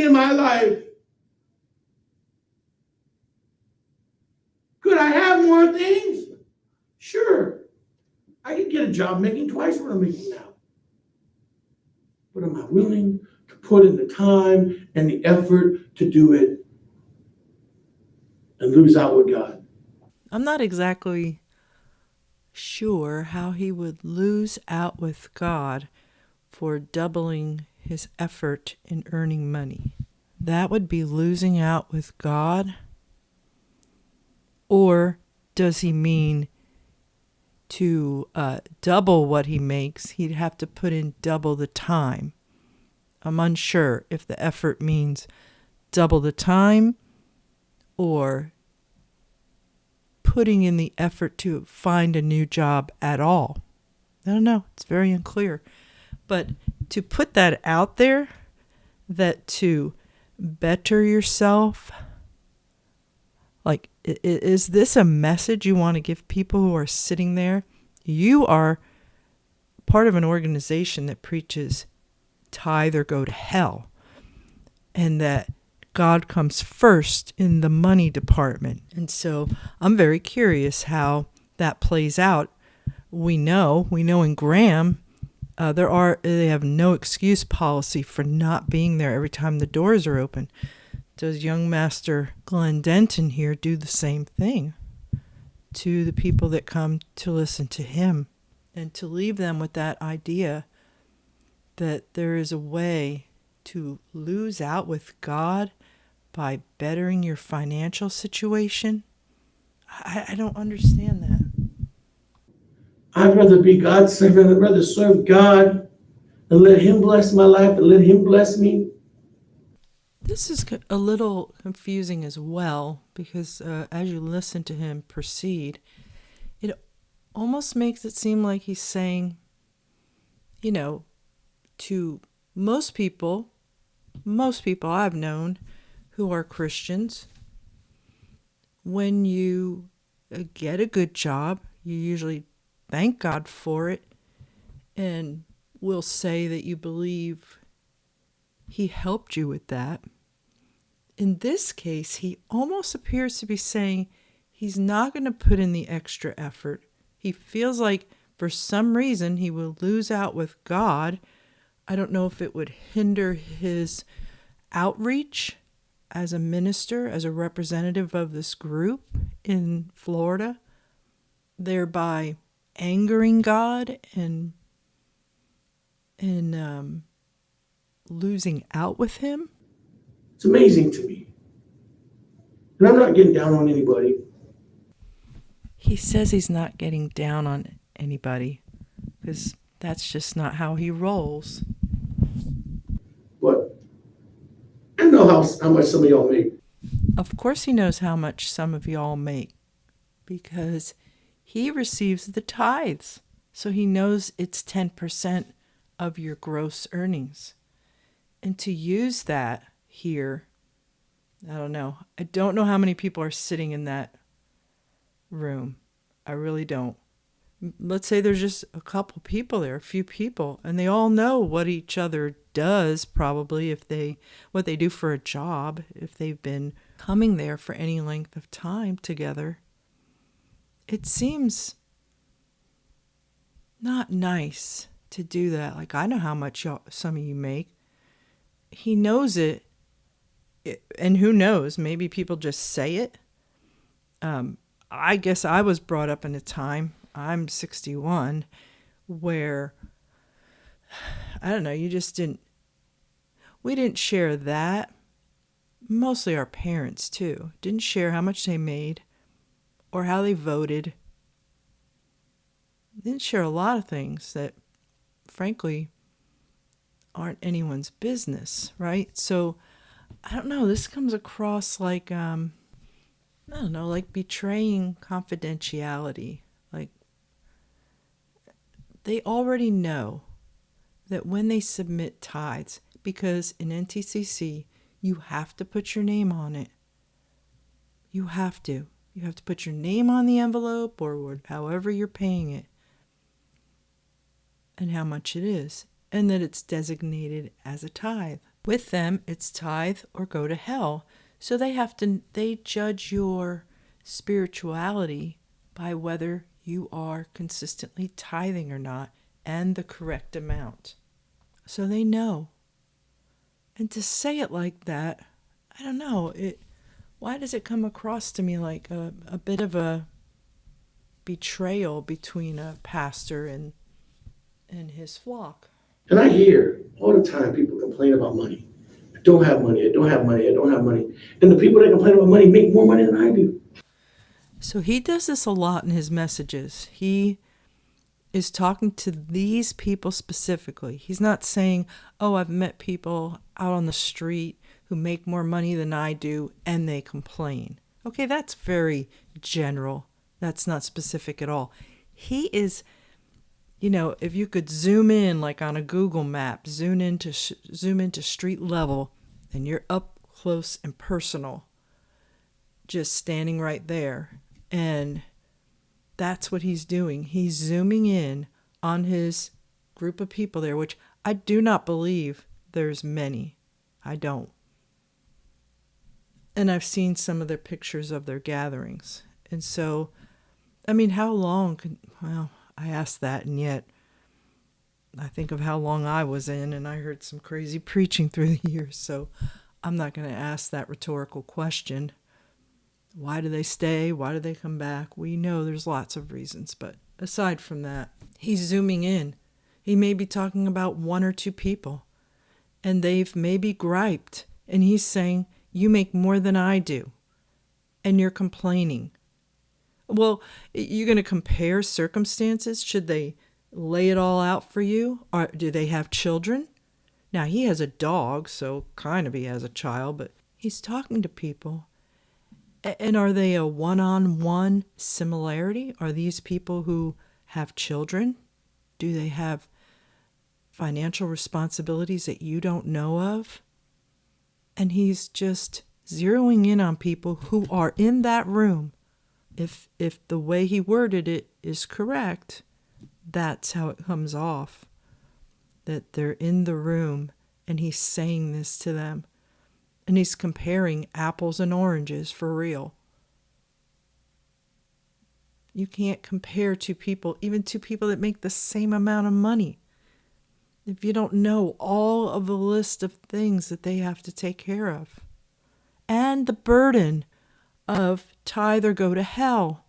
in my life. Could I have more things? Sure. I could get a job making twice what I'm making now. But am I willing to put in the time and the effort to do it and lose out with God? I'm not exactly sure how he would lose out with God for doubling his effort in earning money. That would be losing out with God? Or does he mean to double what he makes, he'd have to put in double the time? I'm unsure if the effort means double the time or putting in the effort to find a new job at all. I don't know. It's very unclear. But to put that out there, that to better yourself, like, is this a message you want to give people who are sitting there? You are part of an organization that preaches tithe or go to hell, and that God comes first in the money department. And so I'm very curious how that plays out. We know in Graham, they have no excuse policy for not being there every time the doors are open. Does young master Glenn Denton here do the same thing to the people that come to listen to him, and to leave them with that idea that there is a way to lose out with God by bettering your financial situation? I don't understand that. I'd rather be God's servant. I'd rather serve God and let him bless my life and let him bless me. This is a little confusing as well, because as you listen to him proceed, it almost makes it seem like he's saying, to most people I've known who are Christians, when you get a good job, you usually thank God for it and will say that you believe he helped you with that. In this case, he almost appears to be saying he's not going to put in the extra effort. He feels like for some reason he will lose out with God. I don't know if it would hinder his outreach as a minister, as a representative of this group in Florida, thereby angering God and losing out with him. It's amazing to me. And I'm not getting down on anybody. He says he's not getting down on anybody because that's just not how he rolls. But I know how much some of y'all make. Of course he knows how much some of y'all make, because he receives the tithes. So he knows it's 10% of your gross earnings. And to use that here, I don't know. I don't know how many people are sitting in that room. I really don't. Let's say there's just a couple people there, a few people, and they all know what each other does, probably, what they do for a job, if they've been coming there for any length of time together. It seems not nice to do that. Like, I know how much some of you make. He knows it, and who knows, maybe people just say it. I guess I was brought up in a time, I'm 61, where, I don't know, we didn't share that. Mostly our parents, too, didn't share how much they made or how they voted. They didn't share a lot of things that, frankly, aren't anyone's business, right? So, I don't know, this comes across like, like betraying confidentiality. Like, they already know that when they submit tithes, because in NTCC, you have to put your name on it. You have to. You have to put your name on the envelope or however you're paying it and how much it is, and that it's designated as a tithe. With them, it's tithe or go to hell. So they judge your spirituality by whether you are consistently tithing or not and the correct amount. So they know. And to say it like that, I don't know, why does it come across to me like a bit of a betrayal between a pastor and his flock? And I hear all the time people complain about money. I don't have money, I don't have money, I don't have money. And the people that complain about money make more money than I do. So he does this a lot in his messages. He is talking to these people specifically. He's not saying, oh, I've met people out on the street who make more money than I do and they complain. Okay, that's very general. That's not specific at all. He is, if you could zoom in like on a Google map, zoom into street level, and you're up close and personal, just standing right there. And that's what he's doing. He's zooming in on his group of people there, which I do not believe there's many. I don't. And I've seen some of their pictures of their gatherings. And so, how long I asked that, and yet I think of how long I was in, and I heard some crazy preaching through the years. So I'm not going to ask that rhetorical question. Why do they stay? Why do they come back? We know there's lots of reasons, but aside from that, he's zooming in. He may be talking about one or two people, and they've maybe griped, and he's saying, you make more than I do, and you're complaining. Well, you're going to compare circumstances? Should they lay it all out for you? Or do they have children? Now, he has a dog, so kind of he has a child, but he's talking to people. And are they a one-on-one similarity? Are these people who have children? Do they have financial responsibilities that you don't know of? And he's just zeroing in on people who are in that room. If the way he worded it is correct, that's how it comes off. That they're in the room and he's saying this to them. And he's comparing apples and oranges for real. You can't compare two people, even two people that make the same amount of money, if you don't know all of the list of things that they have to take care of. And the burden of tithe or go to hell.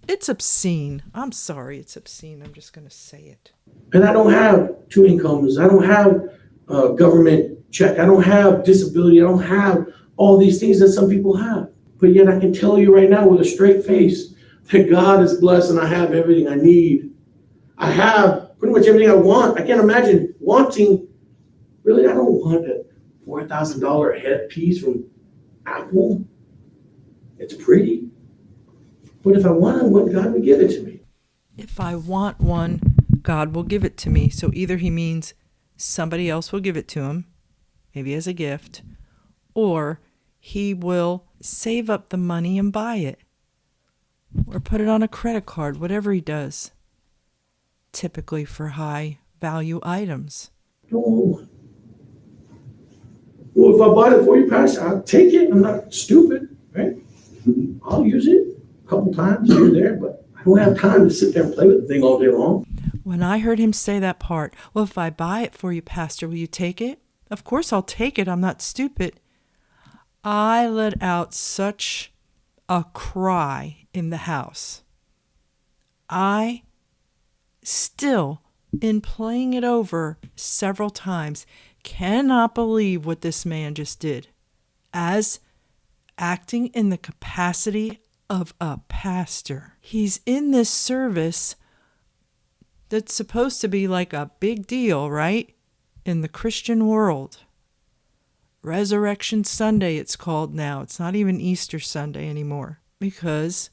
It's obscene. I'm sorry, it's obscene. I'm just going to say it. And I don't have two incomes. I don't have a government check. I don't have disability. I don't have all these things that some people have. But yet I can tell you right now with a straight face that God is blessed and I have everything I need. I have pretty much everything I want. I can't imagine wanting, really, I don't want a $4,000 headpiece from Apple. It's pretty. But if I want one, God will give it to me. If I want one, God will give it to me. So either he means somebody else will give it to him, maybe as a gift, or he will save up the money and buy it, or put it on a credit card, whatever he does, typically for high value items. Oh. Well, if I bought it for you, Pastor, I'll take it. I'm not stupid, right? I'll use it a couple times here and there, but I don't have time to sit there and play with the thing all day long. When I heard him say that part, well, if I buy it for you, Pastor, will you take it? Of course I'll take it. I'm not stupid. I let out such a cry in the house. I still, in playing it over several times, cannot believe what this man just did. As acting in the capacity of a pastor. He's in this service that's supposed to be like a big deal, right? In the Christian world. Resurrection Sunday, it's called now. It's not even Easter Sunday anymore, because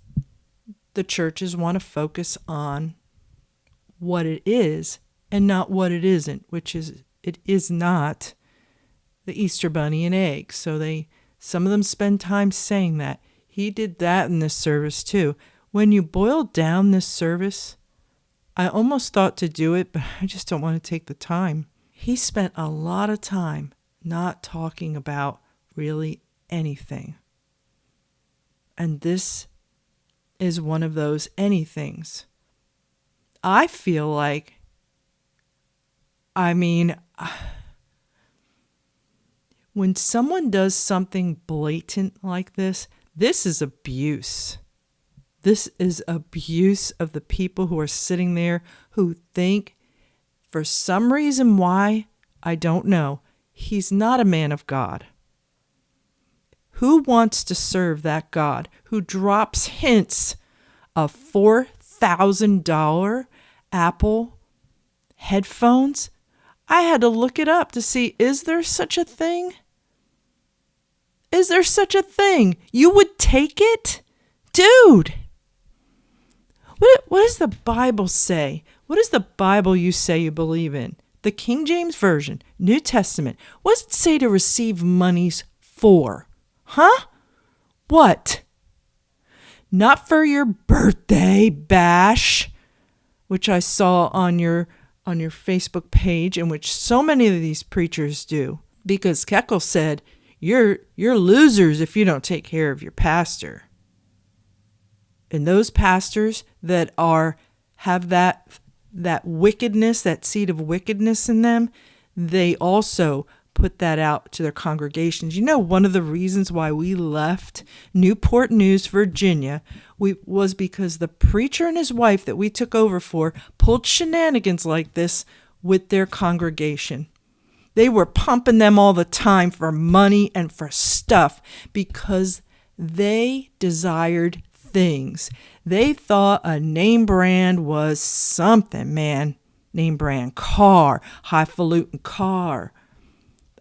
the churches want to focus on what it is and not what it isn't, which is, it is not the Easter bunny and eggs. So some of them spend time saying that. He did that in this service too. When you boil down this service, I almost thought to do it, but I just don't want to take the time. he spent a lot of time not talking about really anything. And this is one of those anythings. I feel like, when someone does something blatant like this is abuse. This is abuse of the people who are sitting there who think, for some reason why, I don't know, he's not a man of God. Who wants to serve that God who drops hints of $4,000 Apple headphones? I had to look it up to see, is there such a thing? Is there such a thing? You would take it? Dude! What does the Bible say? What does the Bible you say you believe in? The King James Version, New Testament. What does it say to receive monies for? Huh? What? Not for your birthday bash, which I saw on your Facebook page, and which so many of these preachers do. Because Kekel said, you're losers if you don't take care of your pastor. And those pastors that have that wickedness, that seed of wickedness in them, they also put that out to their congregations. You know, one of the reasons why we left Newport News, Virginia, was because the preacher and his wife that we took over for pulled shenanigans like this with their congregation. They were pumping them all the time for money and for stuff because they desired things. They thought a name brand was something, man. Name brand car, highfalutin car,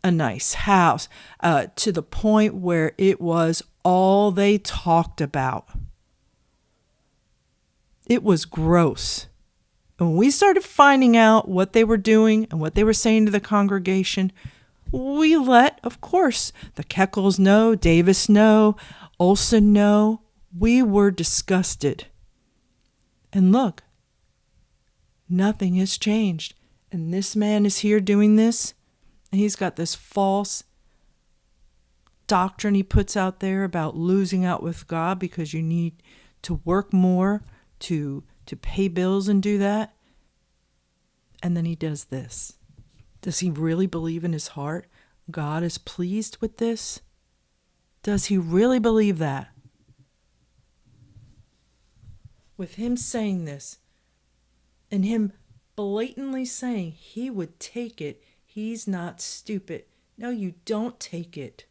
a nice house, to the point where it was all they talked about. It was gross. And when we started finding out what they were doing and what they were saying to the congregation, we let, of course, the Kekels know, Davis know, Olson know. We were disgusted. And look, nothing has changed. And this man is here doing this. And he's got this false doctrine he puts out there about losing out with God because you need to work more to pay bills and do that. And then he does this. Does he really believe in his heart God is pleased with this? Does he really believe that? With him saying this and him blatantly saying he would take it, he's not stupid. No, you don't take it.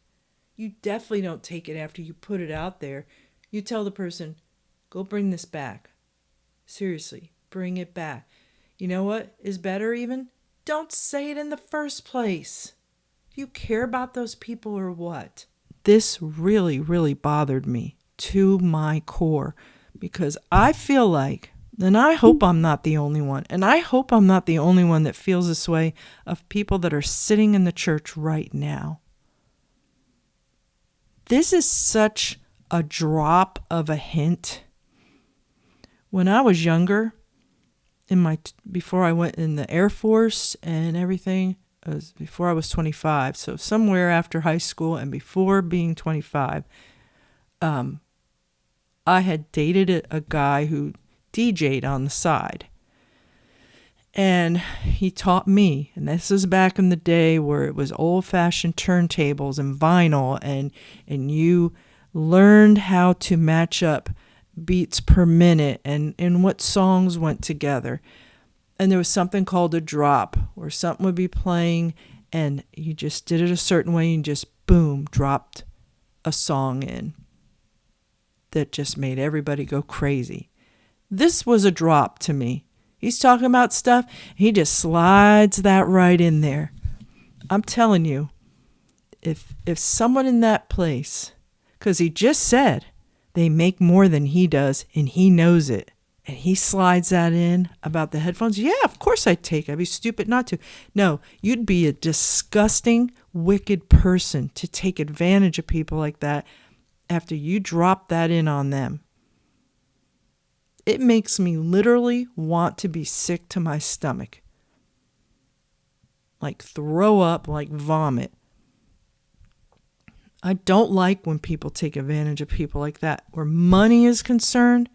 You definitely don't take it after you put it out there. You tell the person, go bring this back. Seriously, bring it back. You know what is better even? Don't say it in the first place. Do you care about those people or what? This really, really bothered me to my core because I feel like, and I hope I'm not the only one, and I hope I'm not the only one that feels this way of people that are sitting in the church right now. This is such a drop of a hint. When I was younger, before I went in the Air Force and everything, it was before I was 25, so somewhere after high school and before being 25, I had dated a guy who DJ'd on the side. And he taught me, and this was back in the day where it was old-fashioned turntables and vinyl, and you learned how to match up beats per minute and what songs went together. And there was something called a drop, where something would be playing and you just did it a certain way and just boom, dropped a song in that just made everybody go crazy. This was a drop to me. He's talking about stuff, he just slides that right in there. I'm telling you, if someone in that place, because he just said they make more than he does and he knows it, and he slides that in about the headphones, yeah, of course I'd take it. I'd be stupid not to. No, you'd be a disgusting, wicked person to take advantage of people like that after you drop that in on them. It makes me literally want to be sick to my stomach. like throw up, like vomit. I don't like when people take advantage of people like that. Where money is concerned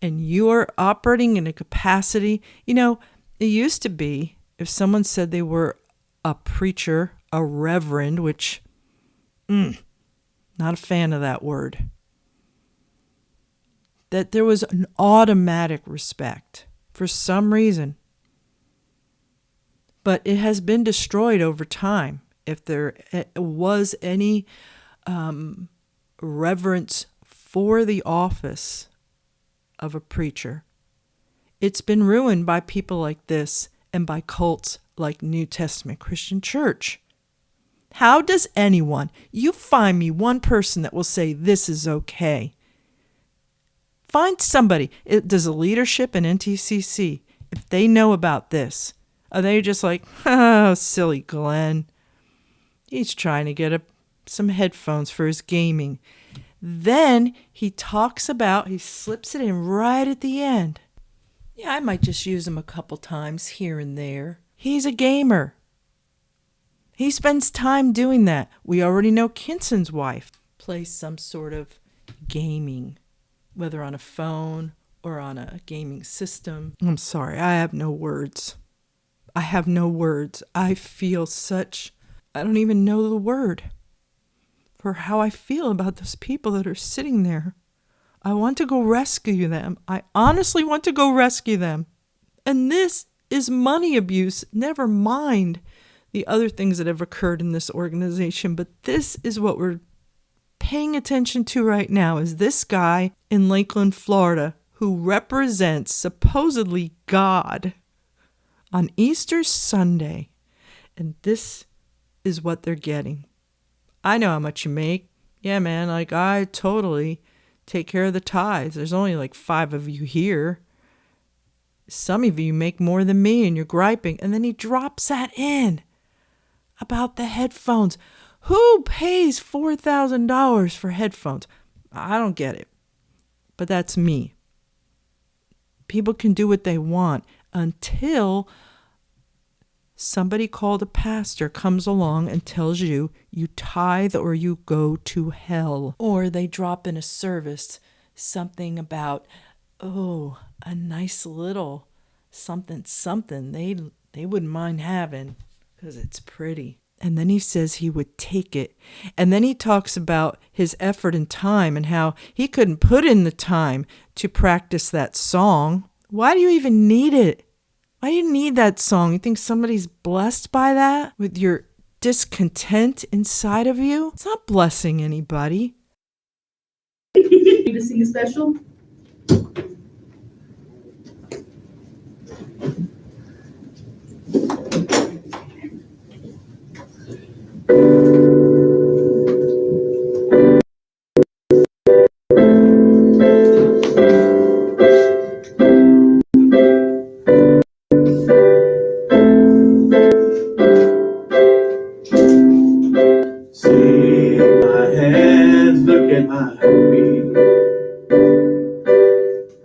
and you are operating in a capacity, it used to be if someone said they were a preacher, a reverend, which, not a fan of that word, that there was an automatic respect for some reason. But it has been destroyed over time. If there was any reverence for the office of a preacher, it's been ruined by people like this and by cults like New Testament Christian Church. How does anyone, you find me one person that will say this is okay? Find somebody. Does the leadership in NTCC, if they know about this, are they just like, oh, silly Glenn? He's trying to get some headphones for his gaming. Then he slips it in right at the end. Yeah, I might just use him a couple times here and there. He's a gamer. He spends time doing that. We already know Kinson's wife plays some sort of gaming, whether on a phone or on a gaming system. I'm sorry, I have no words. I feel I don't even know the word for how I feel about those people that are sitting there. I want to go rescue them. I honestly want to go rescue them. And this is money abuse, never mind the other things that have occurred in this organization. But this is what we're paying attention to right now, is this guy in Lakeland, Florida, who represents supposedly God on Easter Sunday. And this is what they're getting. I know how much you make. Yeah, man, I totally take care of the tithes. There's only 5 of you here. Some of you make more than me and you're griping. And then he drops that in about the headphones. Who pays $4,000 for headphones? I don't get it. But that's me. People can do what they want until somebody called a pastor comes along and tells you tithe or you go to hell. Or they drop in a service something about, a nice little something they wouldn't mind having because it's pretty. And then he says he would take it. And then he talks about his effort and time and how he couldn't put in the time to practice that song. Why do you even need it? Why do you need that song? You think somebody's blessed by that with your discontent inside of you? It's not blessing anybody. You to sing a special? See my hands, look at my feet.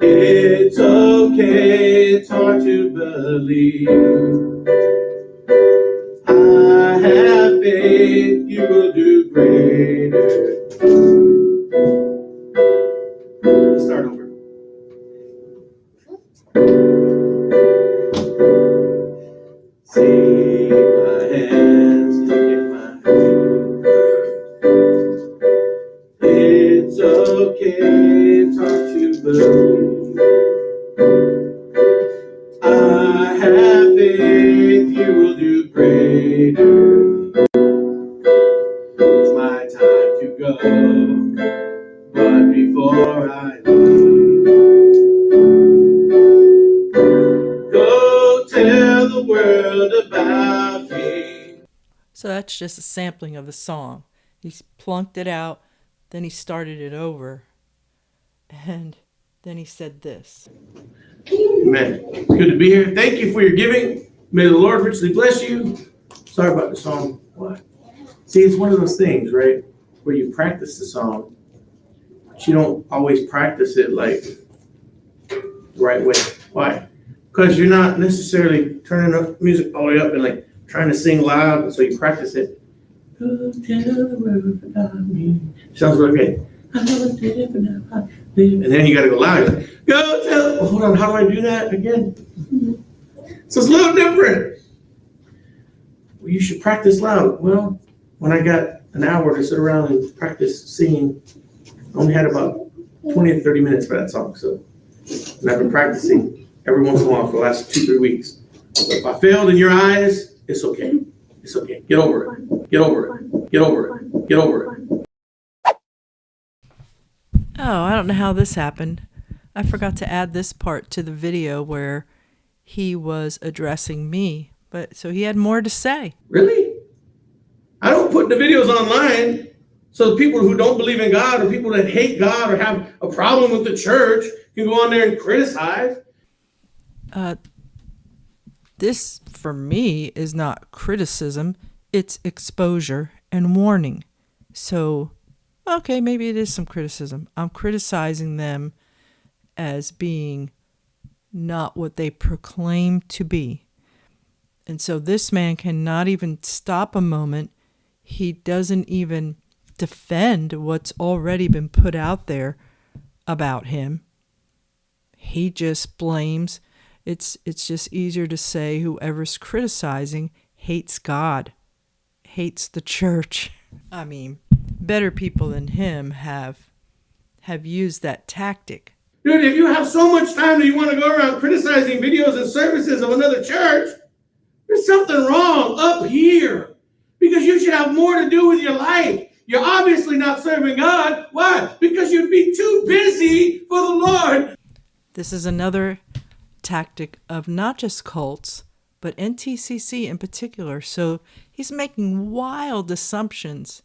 It's okay, it's hard to believe. I have faith, you will do greater. Let's start over. See my hands, look at my feet. It's okay, it's hard to believe. I have faith, you will do greater. It's my time to go, but before I leave, go tell the world about me. So that's just a sampling of the song. He plunked it out, then he started it over, and then he said this. Amen. It's good to be here. Thank you for your giving. May the Lord richly bless you. Sorry about the song. Why? See, it's one of those things, right, where you practice the song, but you don't always practice it the right way. Why? Because you're not necessarily turning up music all the way up and trying to sing loud, so you practice it. Go tell the world about me. Sounds really good. And then you got to go loud. Go tell. Well, hold on, how do I do that again? So it's a little different. Well, you should practice loud. Well, when I got an hour to sit around and practice singing, I only had about 20 to 30 minutes for that song. So, and I've been practicing every once in a while for the last 2-3 weeks. So if I failed in your eyes, it's okay. It's okay. Get over it. Get over it. Get over it. Get over it. Oh, I don't know how this happened. I forgot to add this part to the video where he was addressing me. But so he had more to say. Really? I don't put the videos online so people who don't believe in God or people that hate God or have a problem with the church can go on there and criticize. This, for me, is not criticism. It's exposure and warning. So, okay, maybe it is some criticism. I'm criticizing them as being not what they proclaim to be. And so this man cannot even stop a moment. He doesn't even defend what's already been put out there about him. He just blames. It's just easier to say whoever's criticizing hates God, hates the church. I mean, better people than him have used that tactic. Dude, if you have so much time that you want to go around criticizing videos and services of another church, there's something wrong up here. Because you should have more to do with your life. You're obviously not serving God. Why? Because you'd be too busy for the Lord. This is another tactic of not just cults, but NTCC in particular. So he's making wild assumptions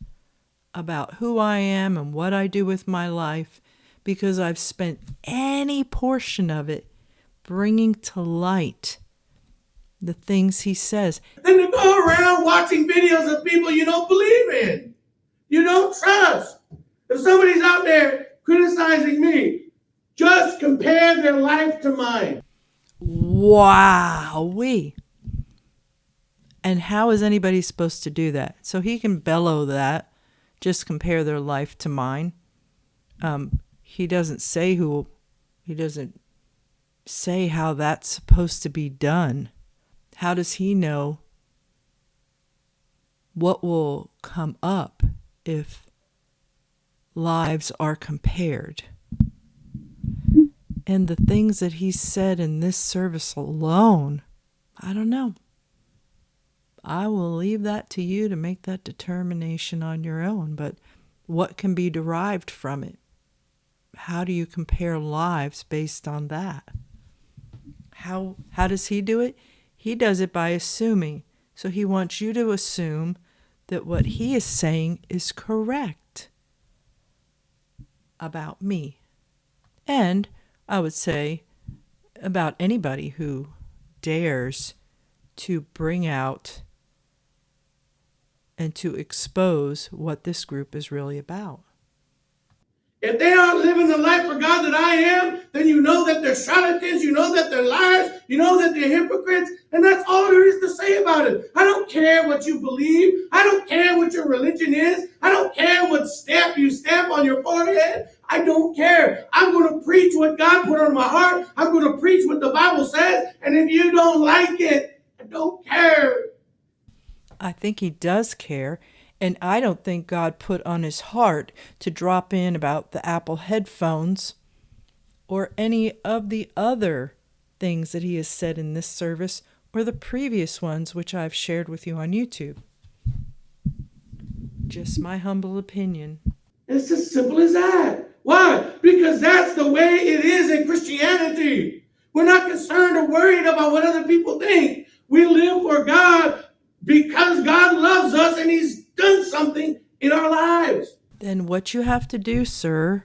about who I am and what I do with my life because I've spent any portion of it bringing to light the things he says. And to go around watching videos of people you don't believe in, you don't trust. If somebody's out there criticizing me, just compare their life to mine. Wowee. And how is anybody supposed to do that? So he can bellow that, just compare their life to mine. He doesn't say how that's supposed to be done. How does he know what will come up if lives are compared? And the things that he said in this service alone, I don't know. I will leave that to you to make that determination on your own. But what can be derived from it? How do you compare lives based on that? How does he do it? He does it by assuming. So he wants you to assume that what he is saying is correct about me. And I would say about anybody who dares to bring out and to expose what this group is really about. If they aren't living the life for God that I am, then you know that they're charlatans, you know that they're liars, you know that they're hypocrites, and that's all there is to say about it. I don't care what you believe. I don't care what your religion is. I don't care what stamp you stamp on your forehead. I don't care. I'm going to preach what God put on my heart. I'm going to preach what the Bible says, and if you don't like it, I don't care. I think he does care. And I don't think God put on his heart to drop in about the Apple headphones or any of the other things that he has said in this service or the previous ones which I've shared with you on YouTube. Just my humble opinion. It's as simple as that. Why? Because that's the way it is in Christianity. We're not concerned or worried about what other people think. We live for God because God loves us and he's done something in our lives. Then what you have to do, sir,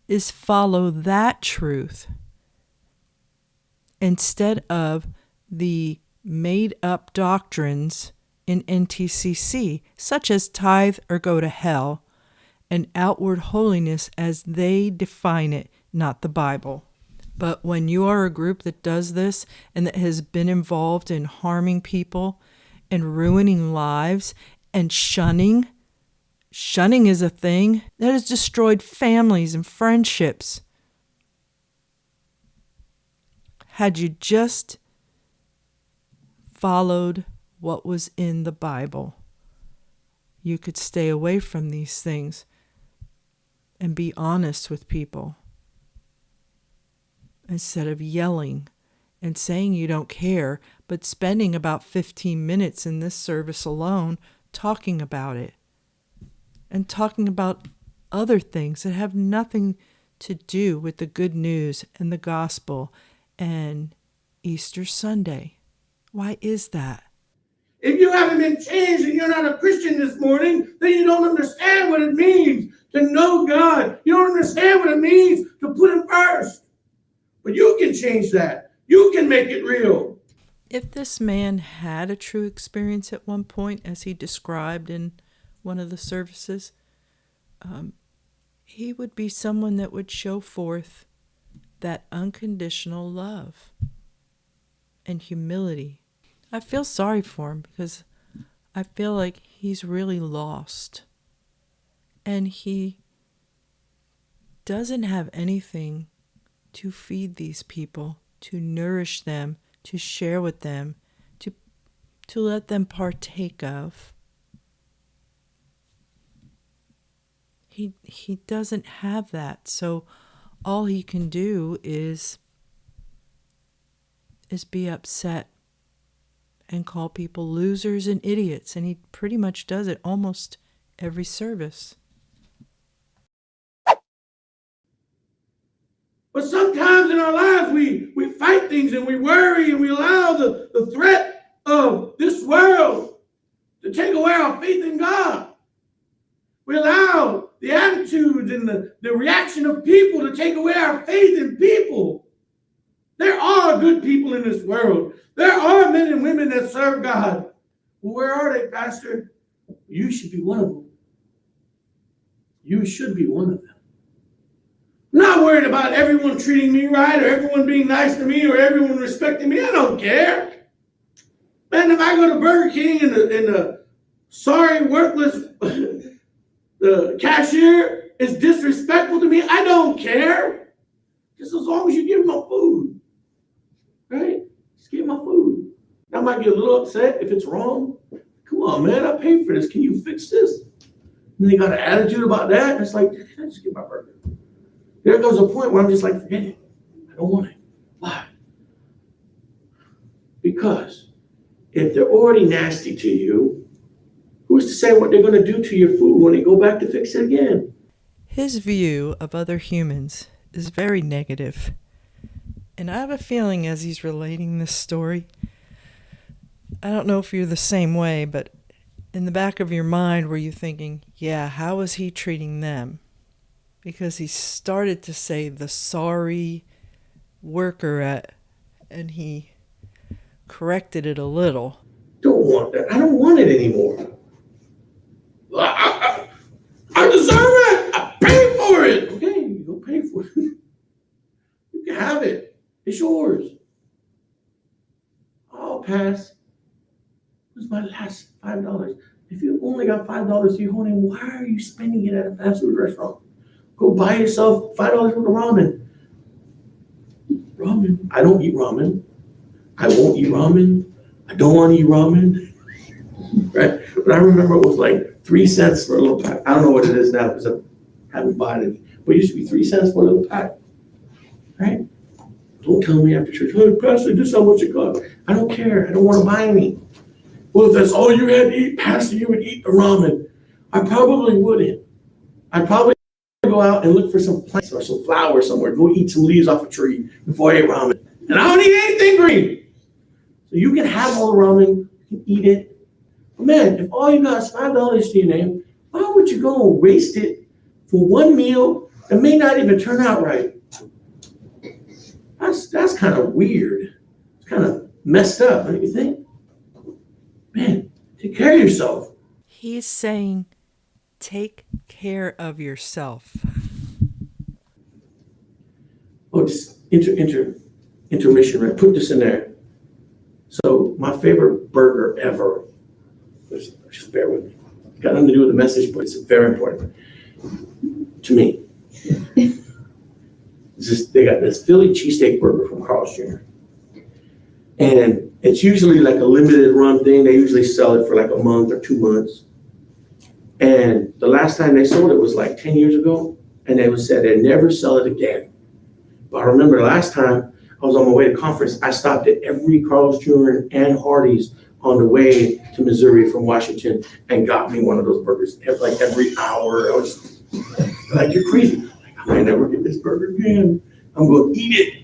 is follow that truth instead of the made-up doctrines in NTCC, such as tithe or go to hell, and outward holiness as they define it, not the Bible. But when you are a group that does this and that has been involved in harming people and ruining lives and shunning. Shunning is a thing that has destroyed families and friendships. Had you just followed what was in the Bible, you could stay away from these things and be honest with people instead of yelling and saying you don't care, but spending about 15 minutes in this service alone talking about it and talking about other things that have nothing to do with the good news and the gospel and Easter Sunday. Why is that? If you haven't been changed and you're not a Christian this morning, then you don't understand what it means to know God. You don't understand what it means to put Him first. But you can change that. You can make it real. If this man had a true experience at one point, as he described in one of the services, he would be someone that would show forth that unconditional love and humility. I feel sorry for him because I feel like he's really lost. And he doesn't have anything to feed these people, to nourish them, to share with them, to let them partake of. He doesn't have that. So all he can do is be upset and call people losers and idiots. And he pretty much does it almost every service. But sometimes in our lives, we fight things and we worry and we allow the threat of this world to take away our faith in God. We allow the attitudes and the reaction of people to take away our faith in people. There are good people in this world. There are men and women that serve God. Well, where are they, Pastor? You should be one of them. You should be one of them. I'm not worried about everyone treating me right or everyone being nice to me or everyone respecting me. I don't care. Man, if I go to Burger King and the sorry, worthless the cashier is disrespectful to me, I don't care. Just as long as you give me my food. Right? Just give me my food. I might get a little upset if it's wrong. Come on, man, I paid for this. Can you fix this? And they got an attitude about that. And it's like, can I just get my burger? There goes a point where I'm just like, forget it. I don't want it. Why? Because if they're already nasty to you, who's to say what they're going to do to your food when they go back to fix it again? His view of other humans is very negative. And I have a feeling as he's relating this story, I don't know if you're the same way, but in the back of your mind were you thinking, yeah, how is he treating them? Because he started to say the sorry worker and he corrected it a little. Don't want that. I don't want it anymore. I deserve it. I paid for it. Okay, you go pay for it. You can have it. It's yours. I'll pass. It was my last $5. If you only got $5 to your home, why are you spending it at a fast food restaurant? Go buy yourself $5 worth of ramen. Ramen. I don't eat ramen. I won't eat ramen. I don't want to eat ramen. Right? But I remember it was like 3 cents for a little pack. I don't know what it is now because I haven't bought any. But it used to be 3 cents for a little pack. Right? Don't tell me after church, oh, Pastor, this is how much it cost. I don't care. I don't want to buy any. Well, if that's all you had to eat, Pastor, you would eat the ramen. I probably wouldn't. I'd probably go out and look for some plants or some flowers somewhere, go eat some leaves off a tree before I ate ramen. And I don't eat anything green. So you can have all the ramen, you can eat it. But man, if all you got is $5 to your name, why would you go and waste it for one meal that may not even turn out right? That's kind of weird. It's kind of messed up, don't you think? Man, take care of yourself. He's saying, take care of yourself. Oh, just intermission, right? Put this in there. So my favorite burger ever Just bear with me. It's got nothing to do with the message, but it's very important to me. They got this Philly cheesesteak burger from Carl's Jr. And it's usually like a limited run thing. They usually sell it for like a month or 2 months. And the last time they sold it was like 10 years ago. And they said they'd never sell it again. But I remember last time I was on my way to conference, I stopped at every Carl's Jr. and Hardee's on the way to Missouri from Washington and got me one of those burgers like every hour. I was like, you're crazy. I might never get this burger again. I'm going to eat it.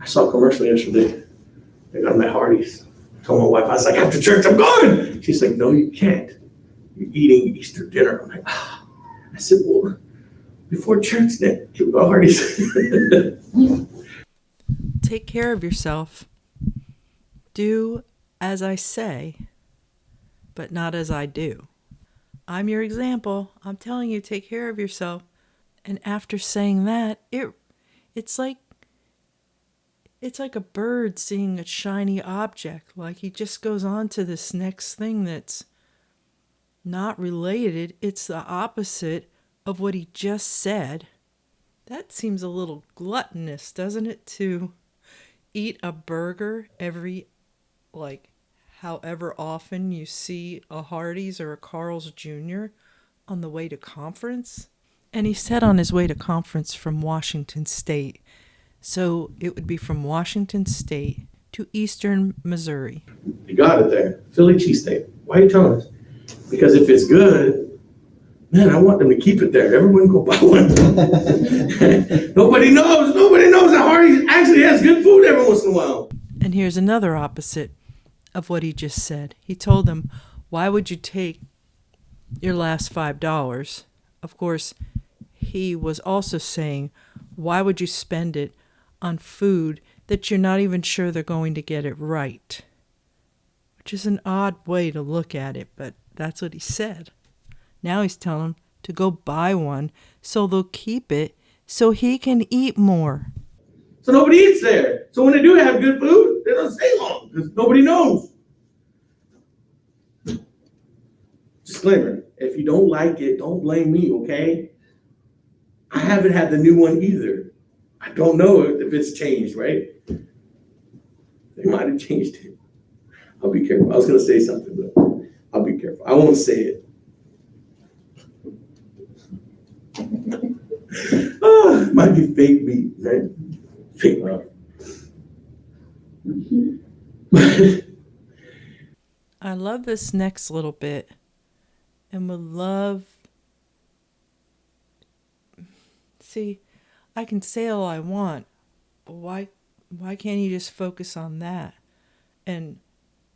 I saw a commercial yesterday. They got them at Hardee's. I told my wife, I was like, after church, I'm going. She's like, no, you can't. You're eating Easter dinner. I'm like, ah. I said, well, before church, then we'll go to Hardee's. Take care of yourself. Do as I say, but not as I do. I'm your example. I'm telling you, take care of yourself. And after saying that, it's like a bird seeing a shiny object. Like he just goes on to this next thing that's not related. It's the opposite of what he just said. That seems a little gluttonous, doesn't it, to eat a burger every, however often you see a Hardee's or a Carl's Jr. on the way to conference? And he said on his way to conference from Washington State. So it would be from Washington State to Eastern Missouri. You got it there. Philly cheesesteak. Why are you telling us? Because if it's good, man, I want them to keep it there. Everyone go buy one. Nobody knows that Hardee's actually has good food every once in a while. And here's another opposite of what he just said. He told them, why would you take your last $5? Of course, he was also saying, why would you spend it on food that you're not even sure they're going to get it right? Which is an odd way to look at it, but that's what he said. Now he's telling them to go buy one so they'll keep it so he can eat more. So nobody eats there. So when they do have good food, they don't stay long because nobody knows. Disclaimer, if you don't like it, don't blame me, okay? I haven't had the new one either. I don't know if it's changed, right? They might have changed it. I'll be careful. I was going to say something, but I'll be careful. I won't say it. Oh, might be fake meat, right? Fake meat. I love this next little bit and would love... See, I can say all I want. Why can't he just focus on that and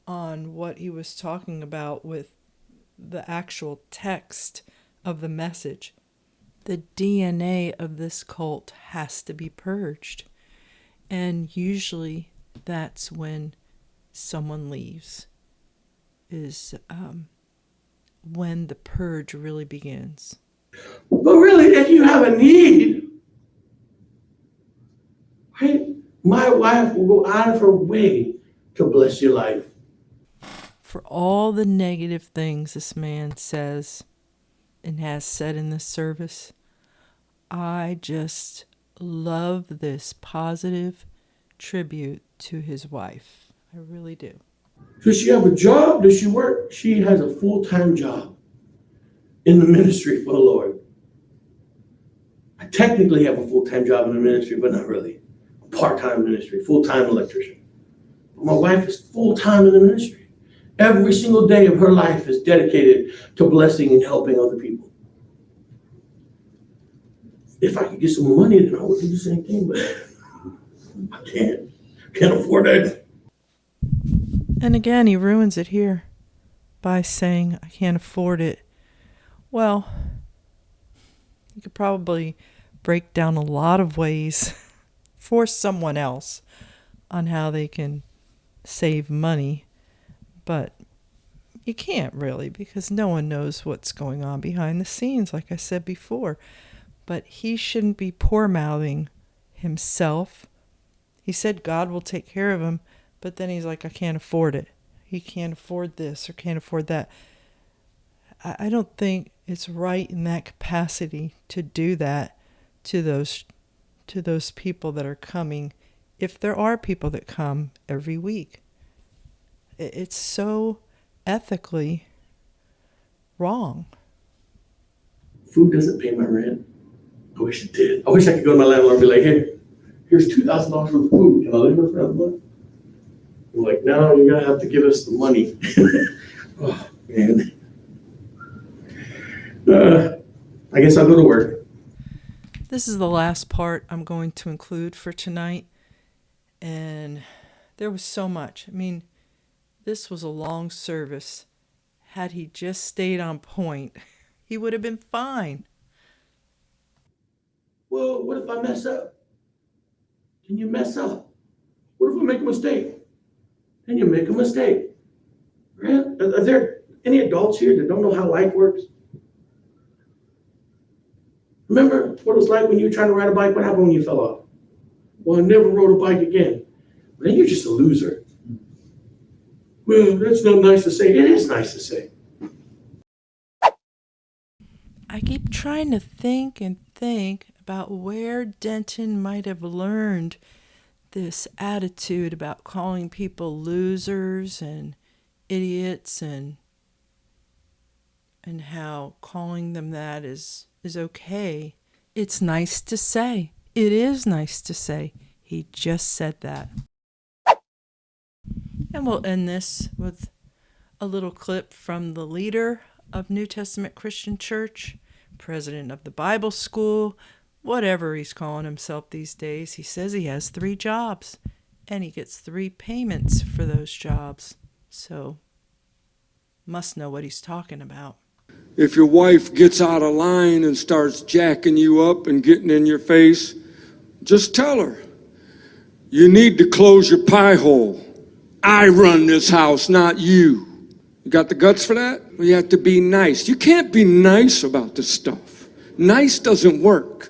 on what he was talking about with the actual text of the message? The DNA of this cult has to be purged. And usually that's when someone leaves, is when the purge really begins. But really, if you have a need, right, my wife will go out of her way to bless your life. For all the negative things this man says and has said in this service, I just love this positive tribute to his wife. I really do. Does she have a job? Does she work? She has a full-time job in the ministry for the Lord. I technically have a full-time job in the ministry, but not really. A part-time ministry, full-time electrician. My wife is full-time in the ministry. Every single day of her life is dedicated to blessing and helping other people. If I could get some more money, then I would do the same thing, but I can't. Can't afford it. And again, he ruins it here by saying, I can't afford it. Well, you could probably break down a lot of ways for someone else on how they can save money, but you can't really, because no one knows what's going on behind the scenes, like I said before. But he shouldn't be poor-mouthing himself. He said God will take care of him, but then he's like, I can't afford it. he can't afford this or can't afford that. I don't think it's right in that capacity to do that to those people that are coming, if there are people that come every week. It's so ethically wrong. Food doesn't pay my rent. I wish it did. I wish I could go to my landlord and be like, hey, here's $2,000 worth of food. Can I live here for another month? I'm like, no, you're gonna have to give us the money. Oh, man. I guess I'll go to work. This is the last part I'm going to include for tonight. And there was so much. I mean, this was a long service. Had he just stayed on point, he would have been fine. Well, what if I mess up? Can you mess up? What if I make a mistake? Can you make a mistake? Right? Are there any adults here that don't know how life works? Remember what it was like when you were trying to ride a bike? What happened when you fell off? Well, I never rode a bike again. Well, then you're just a loser. Well, that's not nice to say. It is nice to say. I keep trying to think about where Denton might have learned this attitude about calling people losers and idiots and how calling them that is okay. It's nice to say. It is nice to say. He just said that. And we'll end this with a little clip from the leader of New Testament Christian Church, president of the Bible school, whatever he's calling himself these days. He says he has 3 jobs and he gets 3 payments for those jobs. So, must know what he's talking about. If your wife gets out of line and starts jacking you up and getting in your face, just tell her, you need to close your pie hole. I run this house, not you. You got the guts for that? Well, you have to be nice. You can't be nice about this stuff. Nice doesn't work.